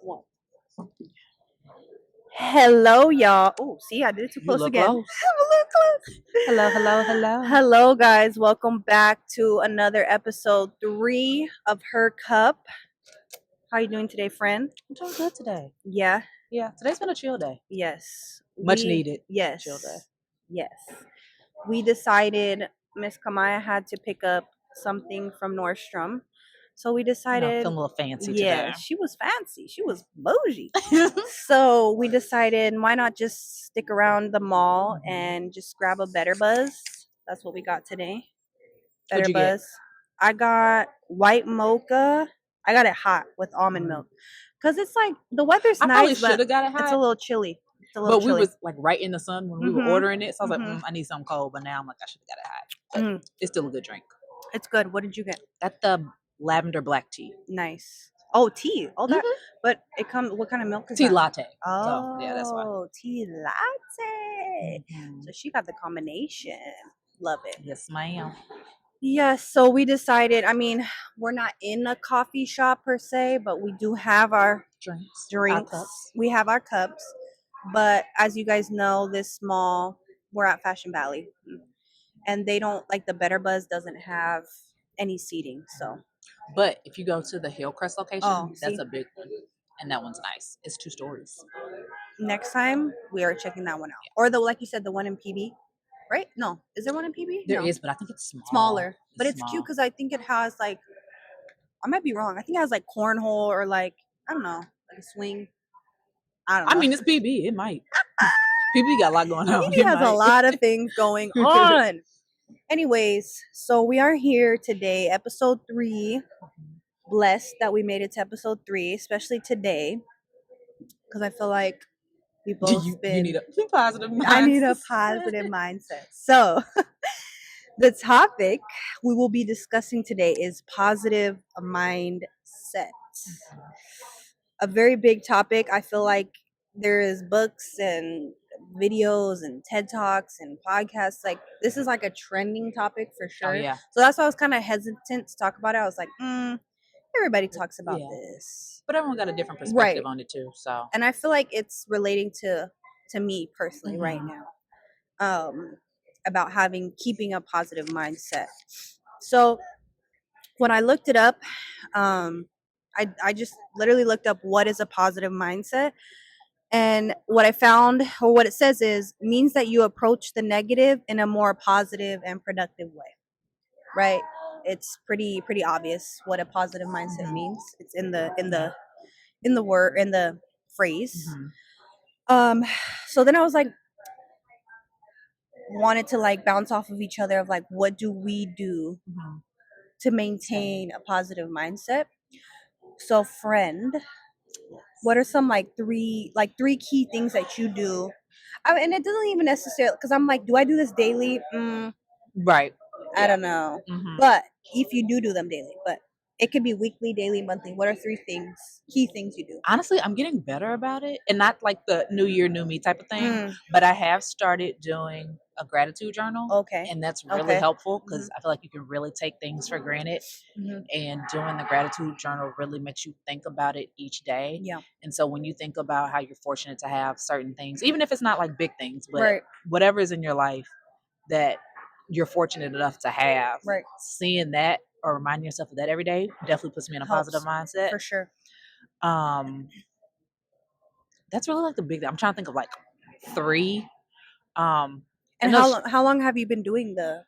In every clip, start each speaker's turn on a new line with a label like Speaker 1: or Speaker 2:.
Speaker 1: One. Hello, y'all. Oh, see, I did it too
Speaker 2: You
Speaker 1: close
Speaker 2: look
Speaker 1: again.
Speaker 2: close.
Speaker 1: I'm a little close.
Speaker 2: Hello.
Speaker 1: Hello, guys. Welcome back to another episode 3 of Her Cup. How you doing today, friend?
Speaker 2: I'm doing good today.
Speaker 1: Yeah.
Speaker 2: Yeah, today's been a chill day.
Speaker 1: Yes.
Speaker 2: Much needed.
Speaker 1: Yes.
Speaker 2: Chill day.
Speaker 1: Yes. We decided Miss Kamaya had to pick up something from Nordstrom. So we decided,
Speaker 2: feeling a little fancy
Speaker 1: yeah,
Speaker 2: today.
Speaker 1: she was fancy. She was bougie. So we decided, why not just stick around the mall and just grab a Better Buzz? That's what we got today. Better
Speaker 2: What'd you get?
Speaker 1: Buzz. I got white mocha. I got it hot with almond milk because it's like the weather's
Speaker 2: I probably
Speaker 1: nice, but
Speaker 2: should have got it hot.
Speaker 1: it's a little chilly. It's a little
Speaker 2: But we
Speaker 1: chilly.
Speaker 2: was like right in the sun when we were
Speaker 1: Mhm.
Speaker 2: ordering it, so I was
Speaker 1: Mhm.
Speaker 2: like, I need something cold. But now I'm like, I should have got it hot. But it's still a good drink.
Speaker 1: It's good. What did you get?
Speaker 2: Got the lavender black tea.
Speaker 1: Nice. Oh, tea. Oh, that. But it comes. What kind of milk is
Speaker 2: Tea
Speaker 1: that?
Speaker 2: latte.
Speaker 1: Oh,
Speaker 2: So, yeah, that's why.
Speaker 1: tea latte. So she got the combination. Love it.
Speaker 2: Yes, ma'am.
Speaker 1: Yes. So we decided. I mean, we're not in a coffee shop per se, but we do have our
Speaker 2: Drinks.
Speaker 1: drinks.
Speaker 2: Our cups.
Speaker 1: We have our cups. But as you guys know, this mall, we're at Fashion Valley, and they don't like the Better Buzz doesn't have any seating. So.
Speaker 2: But if you go to the Hillcrest location, that's
Speaker 1: see?
Speaker 2: a big one. And that one's nice. It's 2 stories.
Speaker 1: Next time we are checking that one out. Or the like you said, the one in PB. Right? No. Is there one in PB?
Speaker 2: There
Speaker 1: No.
Speaker 2: is, but I think it's
Speaker 1: Smaller. But it's
Speaker 2: small.
Speaker 1: cute because I think it has like, I might be wrong. I think it has like cornhole or like, I don't know, like a swing. I don't know.
Speaker 2: I mean, it's PB. It might. PB got a lot going on.
Speaker 1: PB has a lot of things going on. Anyways, so we are here today, episode 3. Blessed that we made it to episode 3, especially today, because I feel like we both
Speaker 2: you need a positive mindset.
Speaker 1: I need a positive mindset. So the topic we will be discussing today is positive mindset. A very big topic. I feel like there is books and videos and TED Talks and podcasts. Like this is like a trending topic for sure.
Speaker 2: Oh, yeah.
Speaker 1: So that's why I was kind of hesitant to talk about it. I was like, everybody talks about this.
Speaker 2: But everyone got a different perspective on it too. So,
Speaker 1: and I feel like it's relating to me personally right now. About keeping a positive mindset. So when I looked it up, I just literally looked up what is a positive mindset. And what I found, or what it says is, means that you approach the negative in a more positive and productive way. Right? It's pretty obvious what a positive mindset means. It's in the word, in the phrase. So then I was like, wanted to like bounce off of each other of like, what do we do to maintain a positive mindset? So friend, what are some three key things that you do? And it doesn't even necessarily, because I'm like, do I do this daily?
Speaker 2: Right.
Speaker 1: I don't know. But if you do them daily, but it could be weekly, daily, monthly. What are 3 key things you do?
Speaker 2: Honestly, I'm getting better about it, and not like the new year, new me type of thing. But I have started doing a gratitude journal.
Speaker 1: Okay.
Speaker 2: And that's really helpful because I feel like you can really take things for granted. And doing the gratitude journal really makes you think about it each day.
Speaker 1: Yeah.
Speaker 2: And so when you think about how you're fortunate to have certain things, even if it's not like big things, but whatever is in your life that you're fortunate enough to have, seeing that or reminding yourself of that every day definitely puts me in a positive mindset.
Speaker 1: For sure.
Speaker 2: That's really like the big thing. I'm trying to think of like 3.
Speaker 1: And how long have you been doing the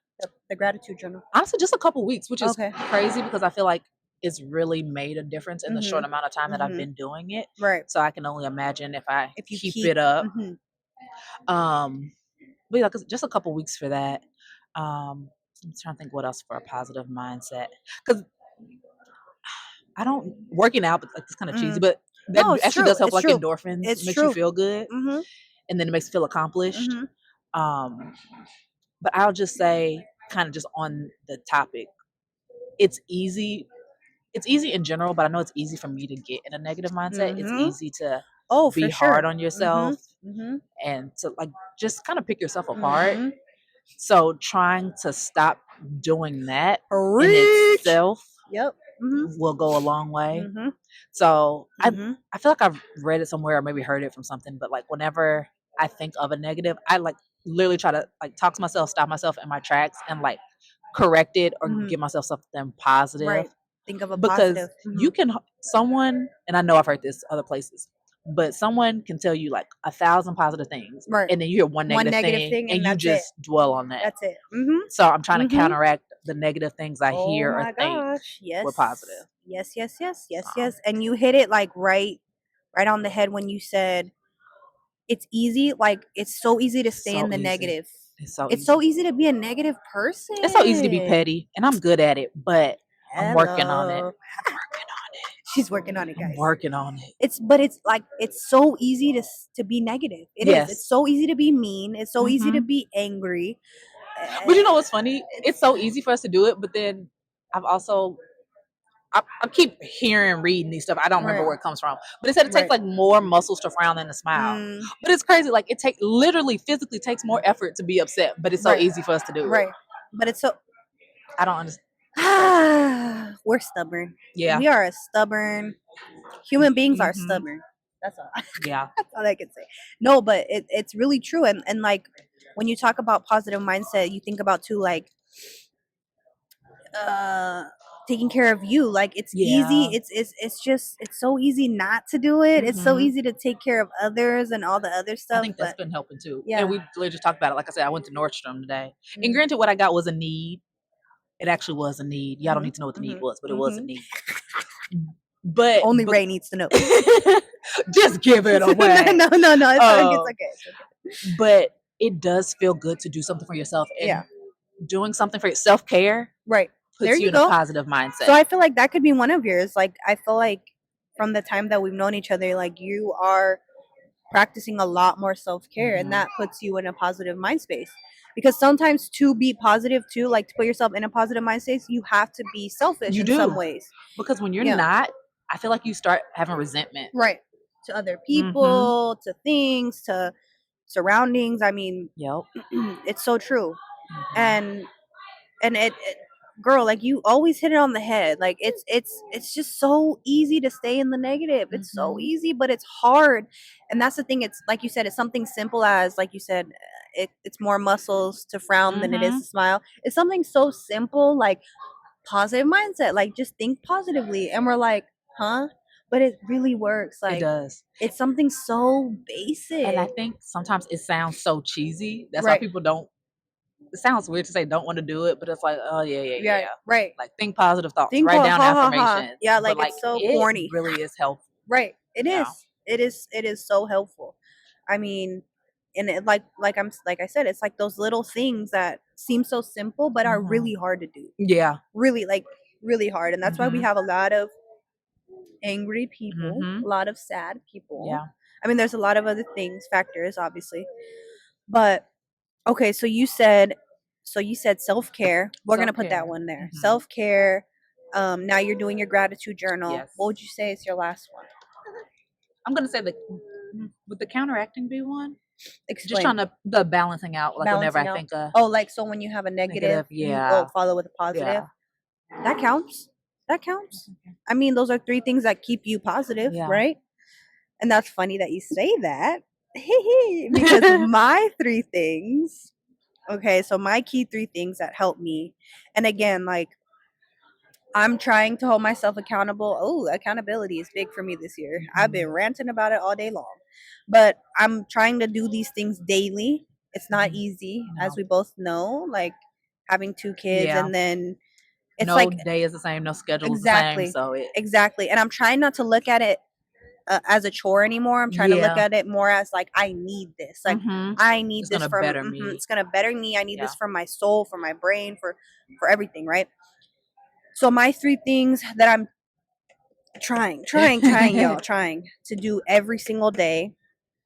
Speaker 1: gratitude journal?
Speaker 2: Honestly, just a couple weeks, which is crazy because I feel like it's really made a difference in the short amount of time that I've been doing it.
Speaker 1: Right.
Speaker 2: So I can only imagine if you keep it up. But yeah, just a couple weeks for that. I'm trying to think what else for a positive mindset, because I don't working out, but like it's kind of cheesy, but that actually does help, like endorphins. It makes you feel good, and then it makes you feel accomplished. But I'll just say, kind of just on the topic, it's easy in general, but I know it's easy for me to get in a negative mindset. It's easy to be hard on yourself and to like just kind of pick yourself apart. So trying to stop doing that in itself will go a long way.
Speaker 1: Mm-hmm.
Speaker 2: So
Speaker 1: Mm-hmm.
Speaker 2: I feel like I've read it somewhere or maybe heard it from something, but like whenever I think of a negative, I like literally try to like talk to myself, stop myself in my tracks, and like correct it or
Speaker 1: Mm-hmm.
Speaker 2: give myself something positive.
Speaker 1: Right. Think of a
Speaker 2: Because
Speaker 1: positive. Mm-hmm.
Speaker 2: you can someone, and I know I've heard this other places, but someone can tell you like 1,000 positive things,
Speaker 1: Right.
Speaker 2: and then you hear one negative thing, and you
Speaker 1: that's
Speaker 2: just dwell on that.
Speaker 1: That's it. Mm-hmm.
Speaker 2: So I'm trying to
Speaker 1: Mm-hmm.
Speaker 2: counteract the negative things I
Speaker 1: Oh
Speaker 2: hear or
Speaker 1: my
Speaker 2: think
Speaker 1: gosh. Yes.
Speaker 2: with positive.
Speaker 1: Yes, yes, yes, yes,
Speaker 2: So,
Speaker 1: yes. And you hit it like right on the head when you said it's easy. Like it's so easy to stay in the negative.
Speaker 2: It's
Speaker 1: so easy to be a negative person.
Speaker 2: It's so easy to be petty, and I'm good at it, but I'm working on it.
Speaker 1: Hello. She's working on it, guys.
Speaker 2: I'm working on it.
Speaker 1: It's like it's so easy to be negative. It is. It's so easy to be mean. It's so easy to be angry.
Speaker 2: But you know what's funny? It's so easy for us to do it, but then I've also I keep hearing, reading these stuff. I don't remember where it comes from, but it said it takes like more muscles to frown than to smile. But it's crazy. Like it literally physically takes more effort to be upset, but it's so easy for us to do.
Speaker 1: Right. But it's so
Speaker 2: I don't understand.
Speaker 1: We're stubborn.
Speaker 2: Yeah.
Speaker 1: We are a stubborn human beings are stubborn. That's all.
Speaker 2: Yeah.
Speaker 1: That's all I can say. No, but it's really true. And like when you talk about positive mindset, you think about too like taking care of you. Like it's easy. It's just it's so easy not to do it. It's so easy to take care of others and all the other stuff.
Speaker 2: I think that's been helping too.
Speaker 1: Yeah.
Speaker 2: And we literally just talked about it. Like I said, I went to Nordstrom today. And granted, what I got was a need. It actually was a need. Y'all don't need to know what the need was, but it was a need. But
Speaker 1: only Ray needs to know.
Speaker 2: Just give it away.
Speaker 1: No. It's okay.
Speaker 2: But it does feel good to do something for yourself. And doing something for self-care.
Speaker 1: Right.
Speaker 2: Puts you in a positive mindset.
Speaker 1: So I feel like that could be one of yours. Like I feel like from the time that we've known each other, like you are practicing a lot more self-care, and that puts you in a positive mind space. Because sometimes to be positive too, like to put yourself in a positive mind space, you have to be selfish in some ways.
Speaker 2: Because when you're not, I feel like you start having resentment.
Speaker 1: Right. To other people, to things, to surroundings. I mean, it's so true. And it girl, like you always hit it on the head. Like it's just so easy to stay in the negative. It's so easy, but it's hard. And that's the thing. It's like you said, it's something simple as, like you said, it's more muscles to frown than it is to smile. It's something so simple, like positive mindset. Like just think positively. And we're like, huh? But it really works. Like
Speaker 2: it does.
Speaker 1: It's something so basic.
Speaker 2: And I think sometimes it sounds so cheesy. That's why people don't. It sounds weird to say don't want to do it, but it's like, oh yeah.
Speaker 1: Right.
Speaker 2: Like think positive thoughts. Write down affirmations.
Speaker 1: Yeah, like it's so corny.
Speaker 2: It really is helpful.
Speaker 1: Right. It is. It is so helpful. I mean, and it, like I said, it's like those little things that seem so simple but are really hard to do.
Speaker 2: Yeah.
Speaker 1: Really, like really hard. And that's why we have a lot of angry people, a lot of sad people.
Speaker 2: Yeah.
Speaker 1: I mean, there's a lot of other factors, obviously. But okay, so you said self-care. We're going to put that one there. Self-care. Now you're doing your gratitude journal.
Speaker 2: Yes.
Speaker 1: What would you say is your last one?
Speaker 2: I'm going to say would the counteracting be one?
Speaker 1: Explain.
Speaker 2: Just trying to the balancing out, like whenever I think of
Speaker 1: like so when you have a negative, you follow with a positive. That counts. I mean, those are 3 things that keep you positive, right? And that's funny that you say that. Because my 3 things. Okay, so my key 3 things that help me. And again, like I'm trying to hold myself accountable. Oh, accountability is big for me this year. I've been ranting about it all day long. But I'm trying to do these things daily. It's not easy, as we both know, like having 2 kids and then it's
Speaker 2: no
Speaker 1: like
Speaker 2: day is the same, no schedule is the same. So
Speaker 1: exactly. And I'm trying not to look at it as a chore anymore. I'm trying to look at it more as like I need this. Like I need this for me. It's gonna better me. I need this for my soul, for my brain, for everything, right? So my 3 things that I'm trying y'all, trying to do every single day.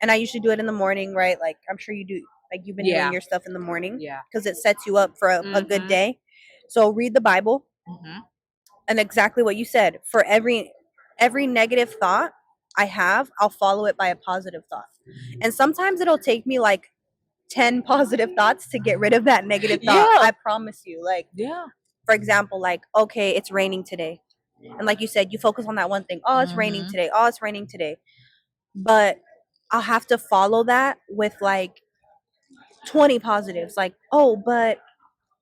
Speaker 1: And I usually do it in the morning, right? Like I'm sure you do. Like you've been doing your stuff in the morning.
Speaker 2: Yeah.
Speaker 1: Because it sets you up for a good day. So read the Bible. And exactly what you said. For every negative thought I have, I'll follow it by a positive thought. And sometimes it'll take me like 10 positive thoughts to get rid of that negative thought. I promise you. Like, for example, like, okay, it's raining today. And like you said, you focus on that one thing. Oh, it's raining
Speaker 2: Mhm.
Speaker 1: today. Oh, it's raining today. But I'll have to follow that with like 20 positives. Like, oh, but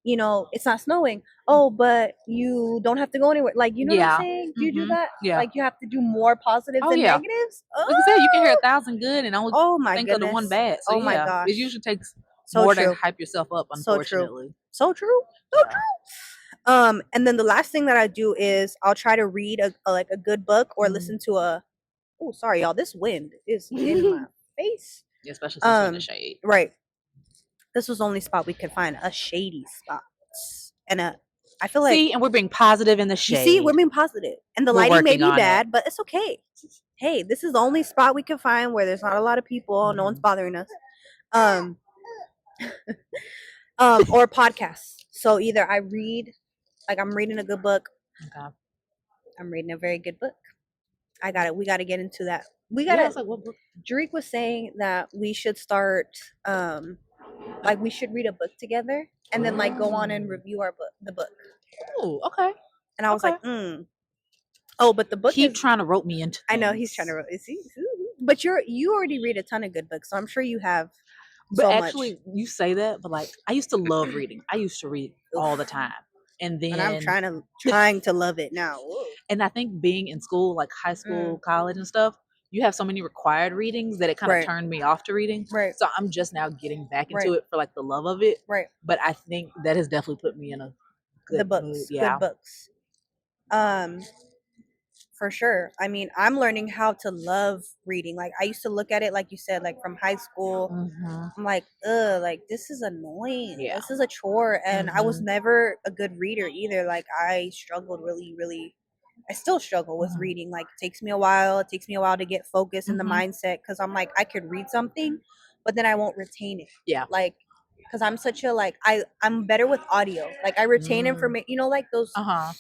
Speaker 1: it's not snowing. Oh, but you don't have to go anywhere. Like, you know what I'm
Speaker 2: Yeah.
Speaker 1: saying? Do you do that?
Speaker 2: Yeah.
Speaker 1: Like, you have to do more positives
Speaker 2: Oh,
Speaker 1: than
Speaker 2: yeah.
Speaker 1: negatives?
Speaker 2: Like I said, you can hear
Speaker 1: Oh,
Speaker 2: 1,000 good and only
Speaker 1: oh my
Speaker 2: think of the one
Speaker 1: goodness.
Speaker 2: bad. So
Speaker 1: Oh my
Speaker 2: yeah, it
Speaker 1: gosh.
Speaker 2: usually takes
Speaker 1: So
Speaker 2: more to
Speaker 1: true.
Speaker 2: hype yourself up,
Speaker 1: So true.
Speaker 2: unfortunately.
Speaker 1: So true. So
Speaker 2: Yeah.
Speaker 1: true. And then the last thing that I do is I'll try to read like a good book or
Speaker 2: Mhm.
Speaker 1: listen to a. Oh, sorry, y'all. This wind is in my face.
Speaker 2: Especially since we're in the shade.
Speaker 1: Right. This was the only spot we could find, a shady spot, and I feel like,
Speaker 2: See, and we're being positive in the
Speaker 1: you see, we're
Speaker 2: shade.
Speaker 1: being positive, and the
Speaker 2: We're
Speaker 1: lighting may
Speaker 2: working
Speaker 1: be
Speaker 2: on it.
Speaker 1: bad, but it's okay. Hey, this is the only spot we can find where there's not a lot of people. No one's
Speaker 2: Mhm.
Speaker 1: bothering us. Or podcasts. So either I read, like I'm reading a good book.
Speaker 2: Okay.
Speaker 1: I'm reading a very good book. We gotta get into that. We
Speaker 2: Yeah, I
Speaker 1: gotta.
Speaker 2: was like, what book?
Speaker 1: Drake was saying that we should start, like we should read a book together and then like go on and review the book.
Speaker 2: Oh, okay.
Speaker 1: And I was
Speaker 2: Okay.
Speaker 1: like, oh, but the book
Speaker 2: Keep
Speaker 1: is.
Speaker 2: trying to rope me into
Speaker 1: I know
Speaker 2: things.
Speaker 1: he's trying to. See, but you already read a ton of good books, so I'm sure you have.
Speaker 2: But
Speaker 1: so
Speaker 2: actually,
Speaker 1: much.
Speaker 2: you say that, but like I used to love reading. I used to read all the time. And then
Speaker 1: And I'm trying to love it now.
Speaker 2: and I think being in school, like high school, college and stuff, you have so many required readings that it kind of
Speaker 1: Right.
Speaker 2: turned me off to reading.
Speaker 1: Right.
Speaker 2: So I'm just now getting back into
Speaker 1: Right.
Speaker 2: it for like the love of it.
Speaker 1: Right.
Speaker 2: But I think that has definitely put me in a good
Speaker 1: The books.
Speaker 2: mood. Yeah.
Speaker 1: Good books. For sure. I mean, I'm learning how to love reading. Like I used to look at it, like you said, like from high school.
Speaker 2: Mhm.
Speaker 1: I'm like, like this is annoying.
Speaker 2: Yeah.
Speaker 1: This is a chore. And I was
Speaker 2: Mhm.
Speaker 1: never a good reader either. Like I struggled really, really. I still struggle with
Speaker 2: Mhm.
Speaker 1: reading. Like it takes me a while. It takes me a while to get focused in the
Speaker 2: Mhm.
Speaker 1: mindset because I'm like, I could read something, but then I won't retain it.
Speaker 2: Yeah.
Speaker 1: Like, because I'm such a I'm better with audio. Like I retain information. Like those.
Speaker 2: Uh-huh.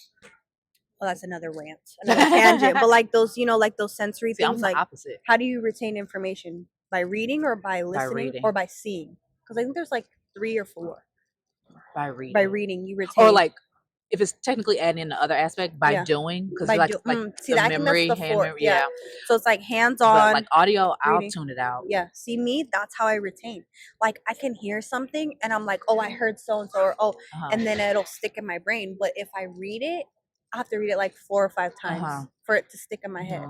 Speaker 1: Well, that's another rant, another tangent. But like those, like those sensory
Speaker 2: See, I'm
Speaker 1: things.
Speaker 2: the
Speaker 1: Like,
Speaker 2: opposite.
Speaker 1: how do you retain information? By reading or by listening
Speaker 2: reading.
Speaker 1: or by seeing? Because I think there's like 3 or 4.
Speaker 2: By reading.
Speaker 1: By reading, you retain.
Speaker 2: Or like if it's technically adding in the other aspect by
Speaker 1: Yeah.
Speaker 2: doing, because
Speaker 1: By
Speaker 2: like
Speaker 1: see,
Speaker 2: the
Speaker 1: I think
Speaker 2: memory,
Speaker 1: that's the
Speaker 2: hand
Speaker 1: 4th.
Speaker 2: memory,
Speaker 1: Yeah.
Speaker 2: yeah.
Speaker 1: So it's like
Speaker 2: But
Speaker 1: hands-on.
Speaker 2: like audio, I'll
Speaker 1: reading.
Speaker 2: tune it out.
Speaker 1: Yeah. See, me, that's how I retain. Like I can hear something and I'm like, oh, I heard so and so, or oh, and then it'll stick in my brain. But if I read it, I have to read it like 4 or 5 times for it to stick in my head.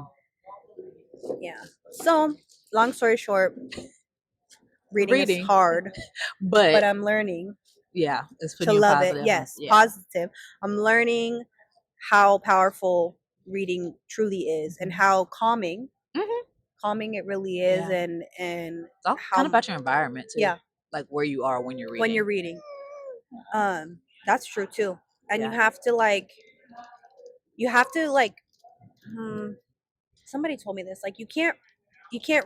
Speaker 1: Yeah. So, long story short, reading is hard, but I'm learning.
Speaker 2: Yeah, it's
Speaker 1: to love it. Yes, positive. I'm learning how powerful reading truly is and how calming it really is.
Speaker 2: Yeah.
Speaker 1: And
Speaker 2: It's all kind of about your environment too.
Speaker 1: Yeah.
Speaker 2: Like where you are when you're reading.
Speaker 1: That's true too. And
Speaker 2: Yeah.
Speaker 1: you have to like somebody told me this, like you can't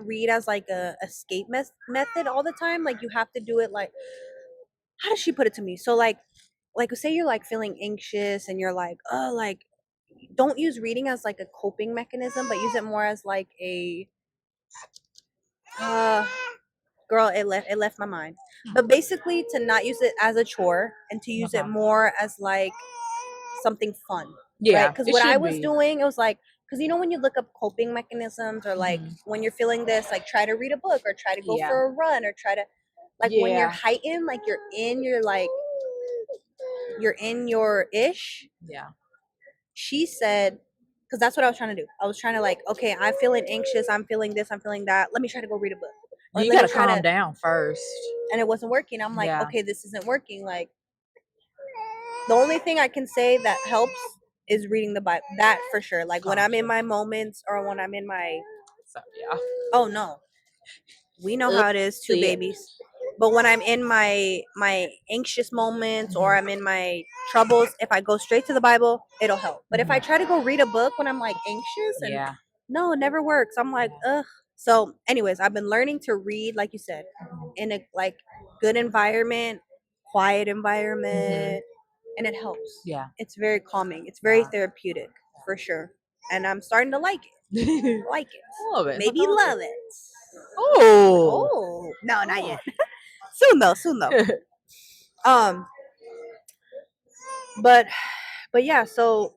Speaker 1: read as like a escape method all the time. Like you have to do it like, how does she put it to me? So like say you're like feeling anxious and you're like, oh, like don't use reading as like a coping mechanism, but use it more as like a girl, it left my mind. But basically to not use it as a chore and to use it more as like something fun.
Speaker 2: Yeah.
Speaker 1: Right? Because what I was doing, it was like, because when you look up coping mechanisms or like when you're feeling this, like try to read a book or try to go for a run or try to like when you're heightened, like you're in your ish.
Speaker 2: Yeah.
Speaker 1: She said, because that's what I was trying to do. I was trying to like, okay, I'm feeling anxious. I'm feeling this. I'm feeling that. Let me try to go read a book.
Speaker 2: Or you got to calm down first.
Speaker 1: And it wasn't working. I'm like, okay, this isn't working. Like, the only thing I can say that helps is reading the Bible. That for sure. Like when I'm in my moments or when I'm in my.
Speaker 2: Yeah.
Speaker 1: Oh no, we know how it is. 2 babies. But when I'm in my anxious moments or I'm in my troubles, if I go straight to the Bible, it'll help. But if I try to go read a book when I'm like anxious, and no, it never works. I'm like, ugh. So, anyways, I've been learning to read, like you said, in a like good environment, quiet environment, and it helps.
Speaker 2: Yeah,
Speaker 1: it's very calming. It's very therapeutic for sure, and I'm starting to like it. Like it,
Speaker 2: love it.
Speaker 1: Maybe love it.
Speaker 2: Oh,
Speaker 1: no, not yet. Soon though. But yeah, so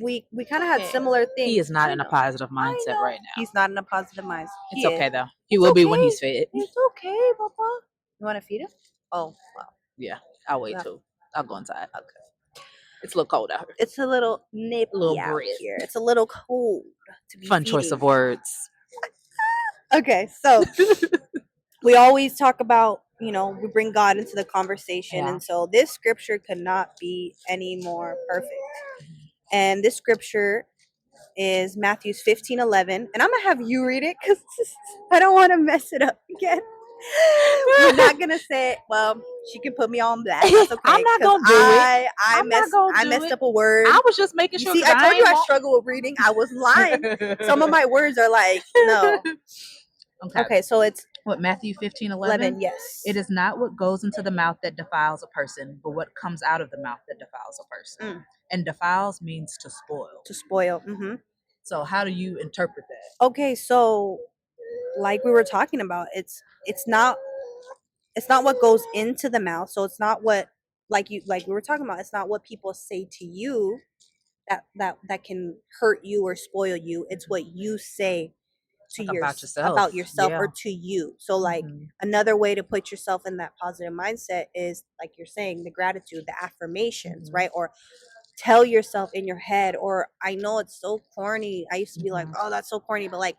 Speaker 1: we kind of had similar things.
Speaker 2: He is not
Speaker 1: I
Speaker 2: in a
Speaker 1: know.
Speaker 2: positive
Speaker 1: I
Speaker 2: mindset
Speaker 1: know.
Speaker 2: right now.
Speaker 1: He's not in a positive mindset.
Speaker 2: It's
Speaker 1: He
Speaker 2: okay
Speaker 1: is.
Speaker 2: though. He
Speaker 1: It's
Speaker 2: will be when
Speaker 1: okay.
Speaker 2: he's fit.
Speaker 1: It's okay, Papa. You want to feed him? Oh, wow.
Speaker 2: Yeah, I'll wait
Speaker 1: Yeah.
Speaker 2: too. I'll go inside.
Speaker 1: Okay.
Speaker 2: It's a little cold out here.
Speaker 1: It's a little nippy
Speaker 2: A little
Speaker 1: out
Speaker 2: bread.
Speaker 1: here. It's a little cold to be
Speaker 2: Fun choice of
Speaker 1: feeding.
Speaker 2: words.
Speaker 1: Okay, so we always talk about, you know, we bring God into the conversation.
Speaker 2: Yeah.
Speaker 1: And so this scripture could not be any more perfect. And this scripture is Matthew's 15:11. And I'm going to have you read it because I don't want to mess it up again. We're not going to say it. Well, she can put me on blast. That's okay.
Speaker 2: I'm not going to do it.
Speaker 1: I messed up a word.
Speaker 2: I was just making sure.
Speaker 1: See, I told you I struggle with reading. I was lying. Some of my words are like, no. Okay, so it's
Speaker 2: what, Matthew 15:11?
Speaker 1: 11, yes.
Speaker 2: It is not what goes into the mouth that defiles a person, but what comes out of the mouth that defiles a person. And defiles means to spoil.
Speaker 1: To spoil. Mm-hmm.
Speaker 2: So how do you interpret that?
Speaker 1: Okay, so like we were talking about, it's not what goes into the mouth. So it's not what like we were talking about. It's not what people say to you that can hurt you or spoil you. It's what you say to about yourself or to you. So like another way to put yourself in that positive mindset is like you're saying, the gratitude, the affirmations, right? Or tell yourself in your head, or I know it's so corny. I used to be like, oh, that's so corny, but like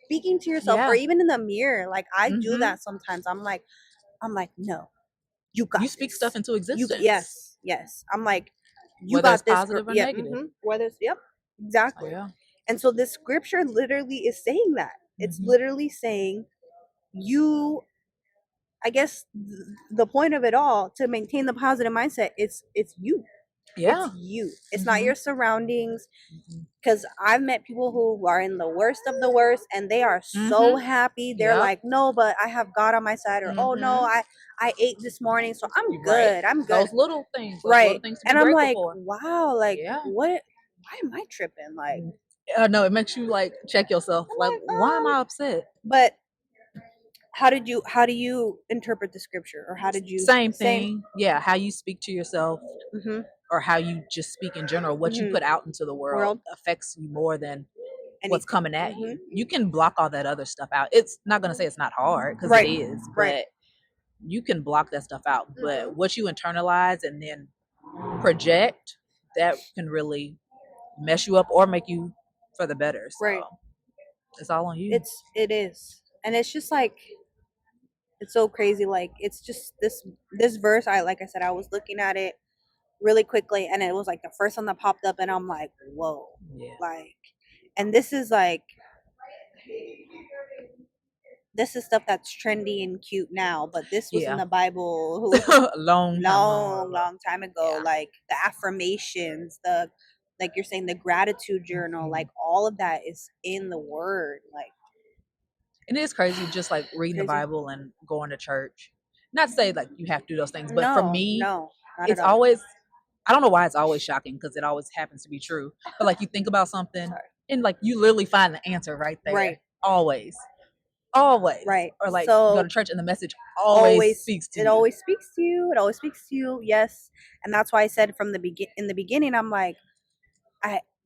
Speaker 1: speaking to yourself or even in the mirror, like I do that sometimes. I'm like, no, you got
Speaker 2: you speak
Speaker 1: this.
Speaker 2: stuff into existence.
Speaker 1: Yes. I'm like, you
Speaker 2: whether
Speaker 1: got
Speaker 2: it's
Speaker 1: this.
Speaker 2: Positive or negative.
Speaker 1: Whether it's exactly.
Speaker 2: Yeah.
Speaker 1: And so this scripture literally is saying that. It's literally saying you, I guess the point of it all, to maintain the positive mindset, it's you.
Speaker 2: Yeah.
Speaker 1: It's you. It's not your surroundings. Because I've met people who are in the worst of the worst and they are so happy. They're like, no, but I have God on my side, or oh no, I ate this morning, so I'm good. I'm good.
Speaker 2: Those little things.
Speaker 1: Right.
Speaker 2: Little things to be
Speaker 1: and I'm like,
Speaker 2: for.
Speaker 1: wow, like what, why am I tripping? Like
Speaker 2: no, it makes you like check yourself. Like, why am I upset?
Speaker 1: But how do you interpret the scripture, or how did you
Speaker 2: same thing? Yeah, how you speak to yourself, or how you just speak in general. What you put out into the world affects you more than what's coming at you. You can block all that other stuff out. It's not going to say it's not hard, because it is, but you can block that stuff out. But what you internalize and then project, that can really mess you up or make you for the better. So it's all on you.
Speaker 1: It is. And it's just like, it's so crazy. Like, it's just this verse, like I said, I was looking at it really quickly and it was like the first one that popped up and I'm like, whoa. Like, and this is stuff that's trendy and cute now, but this was in the Bible long time ago. Like the affirmations, the, like you're saying, the gratitude journal, like all of that is in the word. Like,
Speaker 2: and it's crazy just like reading the Bible and going to church. Not to say like you have to do those things, but for me, it's always, I don't know why it's always shocking, because it always happens to be true. But like you think about something and like you literally find the answer right there. Right. Always. Right. Or like go to church and the message always speaks to you.
Speaker 1: It always speaks to you. It always speaks to you. Yes. And that's why I said from in the beginning, I'm like,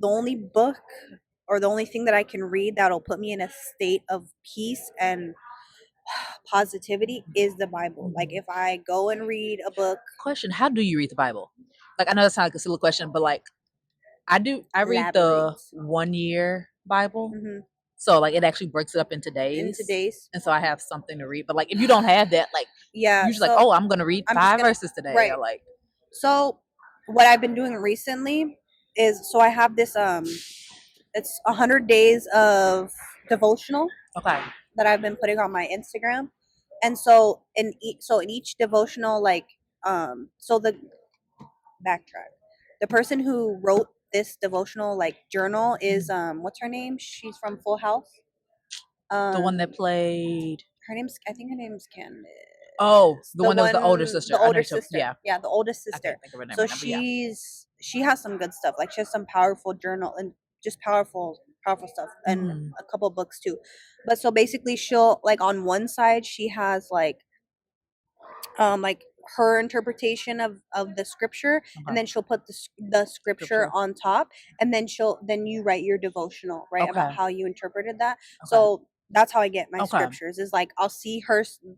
Speaker 1: the only book or the only thing that I can read that'll put me in a state of peace and positivity is the Bible. Like if I go and read a book.
Speaker 2: Question, how do you read the Bible? Like, I know that's not like a silly question, but like I read the 1 year Bible. So like it actually breaks it up into days. And so I have something to read. But like if you don't have that, like usually like, oh, I'm gonna read 5 verses today. Right. Or like,
Speaker 1: so what I've been doing recently is, so I have this it's 100 days of devotional that I've been putting on my Instagram. And so in each devotional, like so the backtrack, the person who wrote this devotional like journal is what's her name? She's from Full House.
Speaker 2: The one that played,
Speaker 1: I think her name's Candace.
Speaker 2: Oh, the one that was the older sister.
Speaker 1: The older sister. Yeah, the oldest sister.
Speaker 2: I can't think of her name
Speaker 1: so
Speaker 2: right now,
Speaker 1: she has some good stuff. Like she has some powerful journal and just powerful stuff, and a couple books too. But so basically she'll, like on one side she has like her interpretation of the scripture, and then she'll put the scripture on top, and then you write your devotional, right, about
Speaker 2: Okay.
Speaker 1: how you interpreted that.
Speaker 2: Okay.
Speaker 1: So that's how I get my
Speaker 2: Okay.
Speaker 1: scriptures, is like I'll see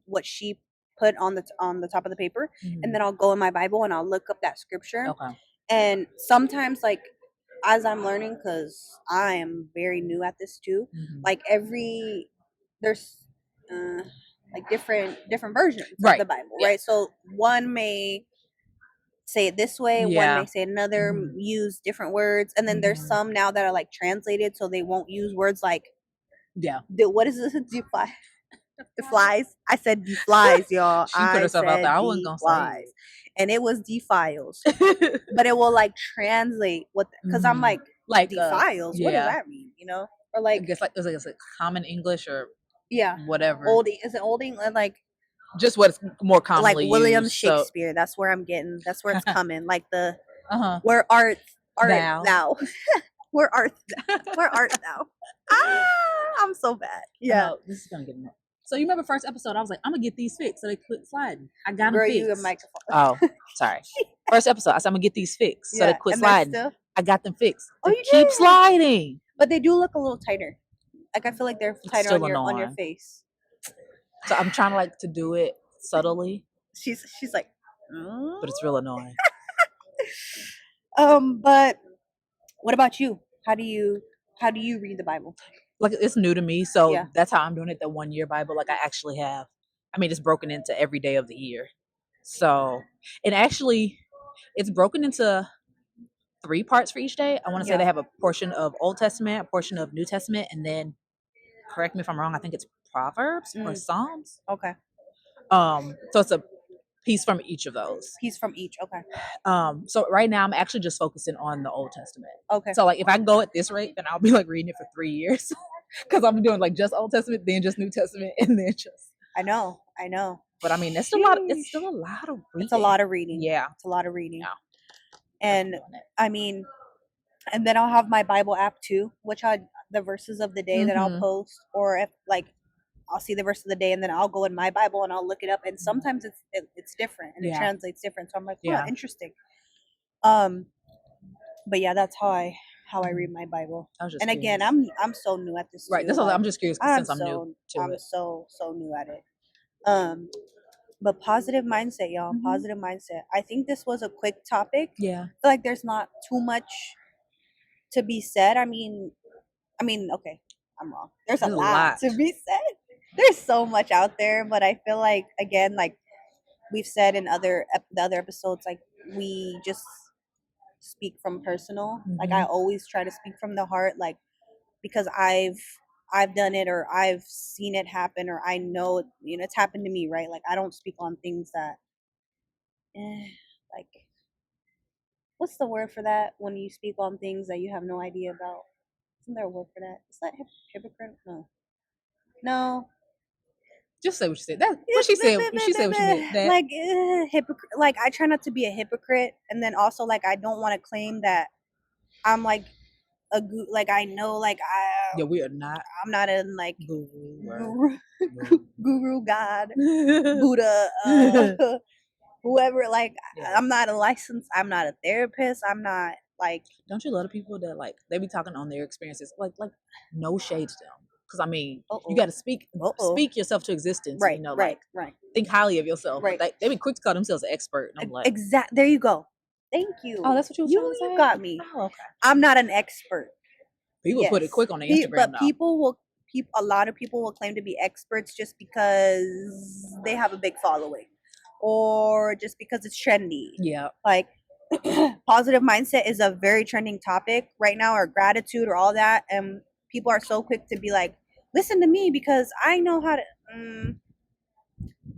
Speaker 1: what she put on the top of the paper, and then I'll go in my Bible and I'll look up that scripture.
Speaker 2: Okay.
Speaker 1: And sometimes, like, as I'm learning, because I am very new at this too, like there's like different versions of the Bible, right? So one may say it this way, one may say another, use different words, and then there's some now that are like translated, so they won't use words like what is this? Deflies. I said deflies, y'all.
Speaker 2: She put herself out there. I wasn't gonna say it.
Speaker 1: And it was defiles, but it will like translate what, because I'm like defiles. What does that mean? You know, or like
Speaker 2: I guess like it's like common English or
Speaker 1: yeah,
Speaker 2: whatever.
Speaker 1: Is it old English? Like
Speaker 2: just what's more commonly
Speaker 1: like William
Speaker 2: used,
Speaker 1: Shakespeare. So. That's where I'm getting. That's where it's coming. Like the where art thou? Where art thou? I'm so bad. Yeah,
Speaker 2: this is gonna get enough. So you remember first episode? I was like, I'm gonna get these fixed, so they quit sliding. I got them fixed.
Speaker 1: You a microphone.
Speaker 2: Oh, sorry. First episode, I said I'm gonna get these fixed, so they quit sliding. I got them fixed. They keep sliding,
Speaker 1: but they do look a little tighter. Like I feel like they're tighter on your face.
Speaker 2: So I'm trying to like to do it subtly.
Speaker 1: She's like,
Speaker 2: but it's real annoying.
Speaker 1: But what about you? How do you read the Bible?
Speaker 2: Like it's new to me, so that's how I'm doing it. The 1 year Bible, like I actually have. I mean, it's broken into every day of the year. So, and actually, it's broken into 3 parts for each day. I want to say they have a portion of Old Testament, a portion of New Testament, and then, correct me if I'm wrong, I think it's Proverbs or Psalms.
Speaker 1: Okay.
Speaker 2: So it's a piece from each of those.
Speaker 1: Piece from each. Okay.
Speaker 2: So right now I'm actually just focusing on the Old Testament.
Speaker 1: Okay.
Speaker 2: So like if I go at this rate, then I'll be like reading it for 3 years, because I'm doing like just Old Testament, then just New Testament, and then just.
Speaker 1: I know.
Speaker 2: But I mean, it's still a lot. It's still a lot of reading.
Speaker 1: It's a lot of reading.
Speaker 2: Yeah,
Speaker 1: it's a lot of reading. Yeah. And I mean, and then I'll have my Bible app too, which the verses of the day that I'll post, or if like I'll see the verse of the day and then I'll go in my Bible and I'll look it up, and sometimes it's different and it translates different. So I'm like, interesting. But yeah, that's how I read my Bible. And again, I'm so new at this.
Speaker 2: Right. That's all. I'm just curious since I'm new to it.
Speaker 1: I'm so new at it. But positive mindset, y'all. Positive mindset. I think this was a quick topic.
Speaker 2: Yeah.
Speaker 1: I feel like there's not too much to be said. I mean, okay, I'm wrong. There's a lot to be said. There's so much out there, but I feel like, again, like we've said in the other episodes, like we just speak from personal. Like I always try to speak from the heart, like because I've done it, or I've seen it happen, or I know, it's happened to me, right? Like I don't speak on things that, like, what's the word for that? When you speak on things that you have no idea about. Isn't there a word for that? Is that hypocrite? No.
Speaker 2: Just say what you said. That's what she said. She said what she meant. That.
Speaker 1: Like hypocrite. Like I try not to be a hypocrite, and then also like I don't want to claim that I'm like like I know, like
Speaker 2: we are not.
Speaker 1: I'm not a like guru God, Buddha, whoever. Like I'm not a licensed. I'm not a therapist. I'm not like.
Speaker 2: Don't you love the people that like they be talking on their experiences? Like no shade to them. Because I mean, you got to speak yourself to existence.
Speaker 1: Right. Right.
Speaker 2: Think highly of yourself.
Speaker 1: Right.
Speaker 2: They be quick to call themselves an expert. And I'm like,
Speaker 1: There you go. Thank you.
Speaker 2: Oh, that's what you were trying to say?
Speaker 1: You got me.
Speaker 2: Oh, okay.
Speaker 1: I'm not an expert.
Speaker 2: People put it quick on their Instagram.
Speaker 1: But a lot of people will claim to be experts just because they have a big following, or just because it's trendy.
Speaker 2: Yeah.
Speaker 1: Like positive mindset is a very trending topic right now, or gratitude, or all that, and people are so quick to be like, listen to me because I know how to.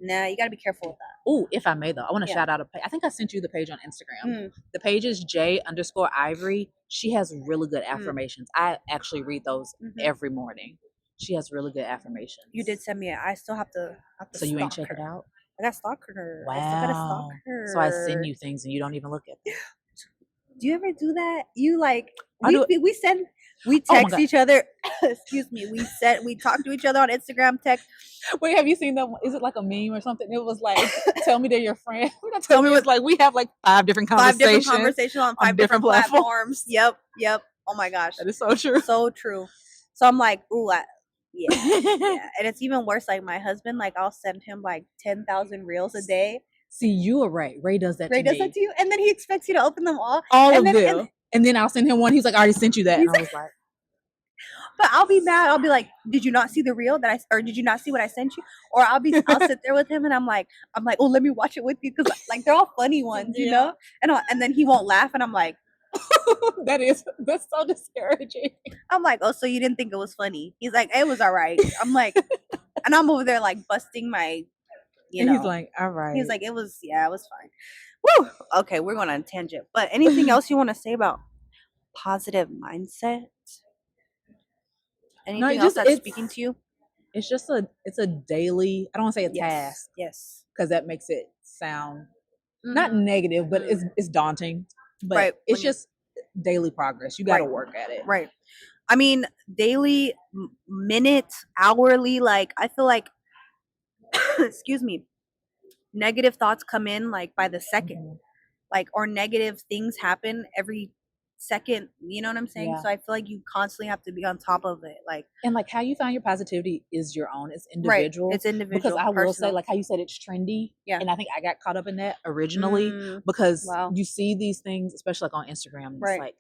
Speaker 1: Nah, you got to be careful with that.
Speaker 2: Oh, if I may though, I want to shout out I think I sent you the page on Instagram. The page is J_Ivory. She has really good affirmations. I actually read those every morning. She has really good affirmations.
Speaker 1: You did send me it. I still have to
Speaker 2: So you ain't check it out?
Speaker 1: I got stalk her.
Speaker 2: Wow.
Speaker 1: I still gotta stalk her.
Speaker 2: So I send you things and you don't even look at them.
Speaker 1: Do you ever do that? You like
Speaker 2: I do.
Speaker 1: we
Speaker 2: Oh my
Speaker 1: text
Speaker 2: God.
Speaker 1: each other. Excuse me. We talk to each other on Instagram text.
Speaker 2: Wait, have you seen that one? Is it like a meme or something? It was like, tell me they're your friend.
Speaker 1: Tell me
Speaker 2: It's like we have like 5 different conversations
Speaker 1: on
Speaker 2: on
Speaker 1: 5
Speaker 2: different
Speaker 1: different
Speaker 2: platforms.
Speaker 1: platforms. Yep. Oh my gosh.
Speaker 2: That is so true.
Speaker 1: So true. So I'm like, ooh, yeah. And it's even worse. Like my husband, like I'll send him like 10,000 reels a day.
Speaker 2: See, you are right. Ray does that
Speaker 1: Ray
Speaker 2: to
Speaker 1: does that
Speaker 2: me.
Speaker 1: to you, and then he expects you to open them all.
Speaker 2: All
Speaker 1: and
Speaker 2: of
Speaker 1: then,
Speaker 2: them. And then I'll send him one. He's like, I already sent you that. And I was like,
Speaker 1: but I'll be mad. I'll be like, did you not see the reel or did you not see what I sent you? Or I'll sit there with him and I'm like, oh, let me watch it with you because like they're all funny ones, you know. And then he won't laugh, and I'm like,
Speaker 2: that's so discouraging.
Speaker 1: I'm like, oh, so you didn't think it was funny? He's like, it was all right. I'm like, and I'm over there like busting my,
Speaker 2: and he's like, all right.
Speaker 1: He's like, it was fine. Woo. Okay, we're going on a tangent. But anything else you want to say about positive mindset? Anything else that's speaking to you?
Speaker 2: It's just a daily, I don't want to say a task.
Speaker 1: Yes.
Speaker 2: Because that makes it sound not negative, but it's daunting. But it's just daily progress. You got to work at it.
Speaker 1: Right. I mean, daily, minute, hourly, like I feel like, excuse me, negative thoughts come in like by the second, like, or negative things happen every second, you know what I'm saying? So I feel like you constantly have to be on top of it, like,
Speaker 2: and like how you find your positivity is your own. It's individual.
Speaker 1: Right. It's individual.
Speaker 2: Because I will say, like how you said it's trendy.
Speaker 1: Yeah.
Speaker 2: And I think I got caught up in that originally because you see these things, especially like on Instagram. It's like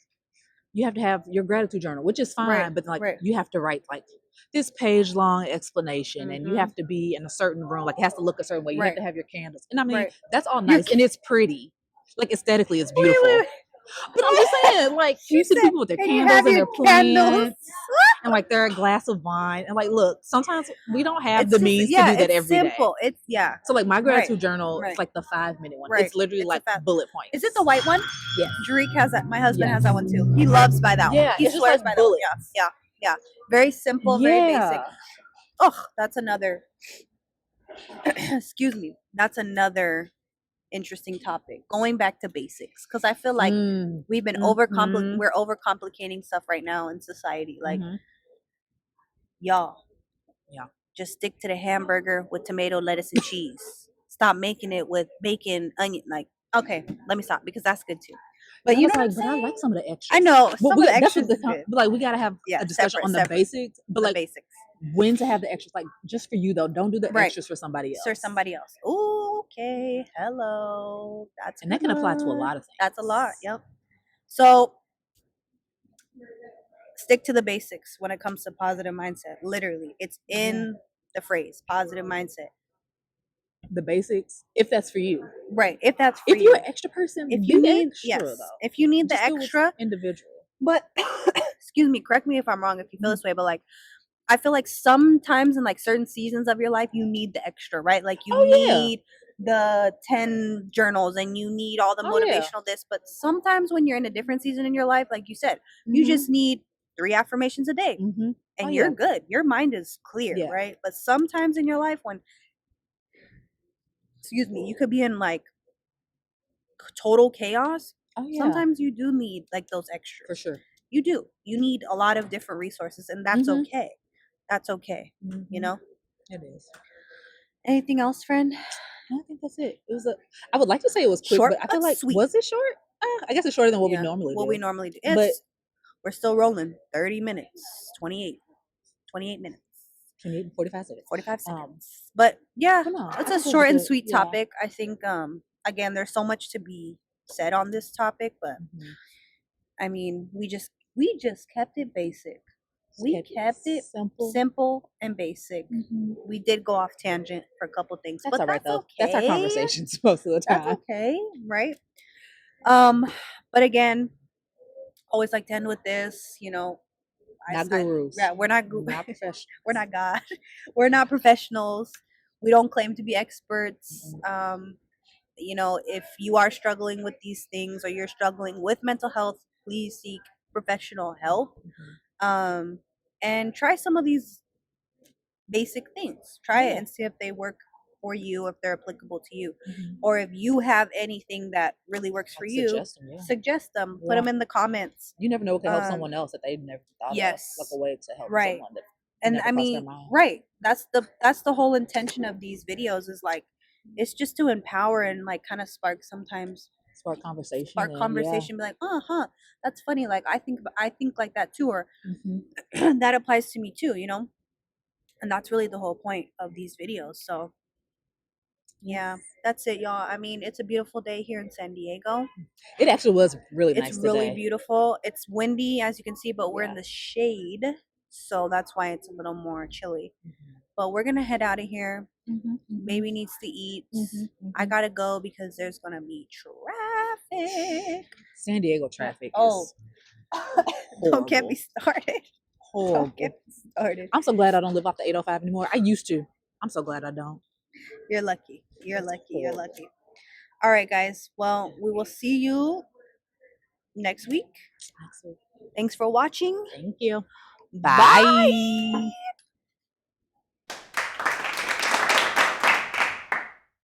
Speaker 2: you have to have your gratitude journal, which is fine, but like you have to write like this page long explanation, and you have to be in a certain room, like it has to look a certain way. You have to have your candles, and I mean that's all nice and it's pretty, like aesthetically it's beautiful. But I'm just saying, like you see people with their candles and their plants, and like their glass of wine, and like look, sometimes we don't have the means to do that every day.
Speaker 1: It's
Speaker 2: So like my gratitude journal, it's like the 5-minute one. It's literally like bullet points.
Speaker 1: Is it the white one?
Speaker 2: Yeah.
Speaker 1: Drake has that. My husband has that one too. He loves by that one. He swears by that one. Yeah. Very simple, very basic. Oh, that's another. Excuse me. That's another interesting topic. Going back to basics, because I feel like we've been we're overcomplicating stuff right now in society. Like, y'all, just stick to the hamburger with tomato, lettuce, and cheese. Stop making it with bacon, onion. Like, okay, let me stop because that's good too. But you know,
Speaker 2: but I like some of the extras.
Speaker 1: I know some of the extras.
Speaker 2: But like we gotta have a discussion on the basics. But like
Speaker 1: basics.
Speaker 2: When to have the extras, like just for you though. Don't do the extras for somebody else.
Speaker 1: For somebody else. Ooh, okay. Hello.
Speaker 2: And that can apply to a lot of things.
Speaker 1: That's a lot. Yep. So stick to the basics when it comes to positive mindset. Literally, it's in the phrase positive mindset.
Speaker 2: The basics, if that's for you,
Speaker 1: right? If that's for
Speaker 2: if you're an extra person, if you need
Speaker 1: extra, though. If you need the extra,
Speaker 2: individual.
Speaker 1: But excuse me, correct me if I'm wrong if you feel this way, but like I feel like sometimes in like certain seasons of your life you need the extra, right? Like you need the 10 journals and you need all the motivational this, but sometimes when you're in a different season in your life, like you said, you just need 3 affirmations a day and you're good. Your mind is clear, right? But sometimes in your life when excuse me, you could be in like total chaos. Sometimes you do need like those extras.
Speaker 2: For sure.
Speaker 1: You do. You need a lot of different resources and that's okay. That's okay. You know?
Speaker 2: It is.
Speaker 1: Anything else, friend?
Speaker 2: I think that's it. It was I would like to say it was quick, short, but I feel like sweet. Was it short? I guess it's shorter than what we normally do.
Speaker 1: What we normally do. But we're still rolling. 30 minutes. 28 minutes.
Speaker 2: 45 seconds.
Speaker 1: 45 seconds. But yeah, it's a short and sweet topic. I think again there's so much to be said on this topic, but I mean we just kept it basic. We kept it simple and basic. We did go off tangent for a couple things, but
Speaker 2: all right though. Okay. That's our conversations most of the time.
Speaker 1: That's okay, right? But again, always like to end with this, you know.
Speaker 2: Not gurus.
Speaker 1: Yeah, we're not
Speaker 2: professionals.
Speaker 1: We're not God. We're not professionals. We don't claim to be experts. You know, if you are struggling with these things or you're struggling with mental health, please seek professional help. And try some of these basic things. Try it and see if they work for you, if they're applicable to you,
Speaker 2: Mhm.
Speaker 1: or if you have anything that really works for
Speaker 2: I'd
Speaker 1: you,
Speaker 2: suggest 'em, yeah.
Speaker 1: suggest them, put
Speaker 2: Yeah.
Speaker 1: them in the comments.
Speaker 2: You never know what could help
Speaker 1: Um,
Speaker 2: someone else that they've never thought of, like a
Speaker 1: yes,
Speaker 2: way to help
Speaker 1: right.
Speaker 2: someone that
Speaker 1: And
Speaker 2: never
Speaker 1: I
Speaker 2: crossed their
Speaker 1: mean,
Speaker 2: mind.
Speaker 1: right. That's the whole intention of these videos, is like, it's just to empower and like kind of spark sometimes
Speaker 2: Spark conversation
Speaker 1: spark
Speaker 2: and yeah.
Speaker 1: conversation, be like, oh huh, that's funny, like I think like that too, or
Speaker 2: Mhm.
Speaker 1: that applies to me too, you know. And that's really the whole point of these videos. So
Speaker 2: Yeah.
Speaker 1: yeah, that's it, y'all. I mean, it's a beautiful day here in San Diego.
Speaker 2: It actually was really
Speaker 1: It's
Speaker 2: nice
Speaker 1: really
Speaker 2: today.
Speaker 1: beautiful. It's windy, as you can see, but we're in
Speaker 2: Yeah.
Speaker 1: the shade, so that's why it's a little more chilly.
Speaker 2: Mhm.
Speaker 1: But we're gonna head out of here.
Speaker 2: Mhm. Mhm.
Speaker 1: Baby needs to eat.
Speaker 2: Mhm.
Speaker 1: I
Speaker 2: Mhm.
Speaker 1: gotta go because there's gonna be traffic.
Speaker 2: San Diego traffic
Speaker 1: Oh,
Speaker 2: is
Speaker 1: don't get me
Speaker 2: horrible.
Speaker 1: started. Don't
Speaker 2: Horrible.
Speaker 1: get me started.
Speaker 2: I'm so glad I don't live off the 805 anymore. I used to. I'm so glad I don't.
Speaker 1: You're lucky. You're
Speaker 2: It's
Speaker 1: lucky. You're
Speaker 2: horrible.
Speaker 1: lucky. All right, guys. Well, we will see you next week.
Speaker 2: Absolutely.
Speaker 1: Thanks for watching.
Speaker 2: Thank you.
Speaker 1: Bye.
Speaker 2: Bye.